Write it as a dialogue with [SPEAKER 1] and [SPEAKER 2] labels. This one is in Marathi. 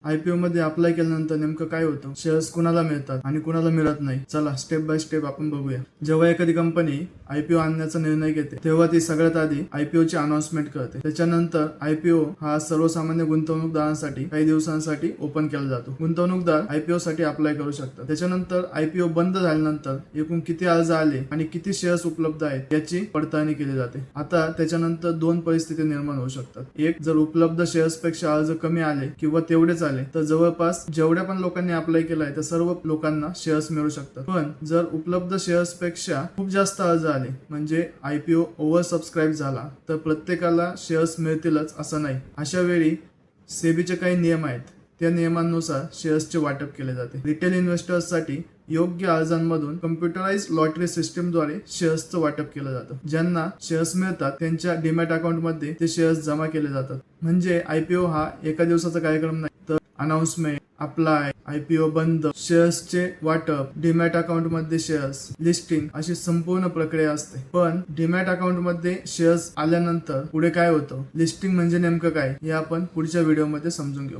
[SPEAKER 1] आयपीओ मध्ये अप्लाय केल्यानंतर नेमकं काय होतं, शेअर्स कुणाला मिळतात आणि कुणाला मिळत नाही, चला स्टेप बाय स्टेप आपण बघूया. जेव्हा एखादी कंपनी आयपीओ आणण्याचा निर्णय घेते तेव्हा ती सगळ्यात आधी आयपीओ ची अनाउन्समेंट करते. त्याच्यानंतर आयपीओ हा सर्वसामान्य गुंतवणूकदारांसाठी काही दिवसांसाठी ओपन केला जातो. गुंतवणूकदार आयपीओ साठी अप्लाय करू शकतात. त्याच्यानंतर आयपीओ बंद झाल्यानंतर एकूण किती अर्ज आले आणि किती शेअर्स उपलब्ध आहेत याची पडताळणी केली जाते. आता त्याच्यानंतर दोन परिस्थिती निर्माण होऊ शकतात. एक, जर उपलब्ध शेअर्स पेक्षा अर्ज कमी आले किंवा तेवढेच आले तर जवळपास जेवढ्या पण लोकांनी अप्लाय केलाय त्या सर्व लोकांना शेअर्स मिळू शकतात. पण जर उपलब्ध शेअर्स पेक्षा खूप जास्त अर्ज आले म्हणजे आयपीओ ओव्हर सबस्क्राईब झाला तर प्रत्येकाला शेअर्स मिळतीलच असं नाही. अशा वेळी सेबीचे काही नियम आहेत, त्या नियमांनुसार शेअर्सचे वाटप केले जाते. रिटेल इन्व्हेस्टर्ससाठी योग्य अर्जांमधून कम्प्युटराइज लॉटरी सिस्टीमद्वारे शेअर्सचं वाटप केलं जातं. ज्यांना शेअर्स मिळतात त्यांच्या डीमॅट अकाउंट मध्ये ते शेअर्स जमा केले जातात. म्हणजे आयपीओ हा एका दिवसाचा कार्यक्रम नाही, तर अनाउन्समेंट, अप्लाय, आयपीओ बंद, शेअर्सचे वाटप, डीमॅट अकाउंट मध्ये शेअर्स, लिस्टिंग अशी संपूर्ण प्रक्रिया असते. पण डीमॅट अकाउंट मध्ये शेअर्स आल्यानंतर पुढे काय होतं, लिस्टिंग म्हणजे नेमकं काय हे आपण पुढच्या व्हिडिओमध्ये समजून घेऊ.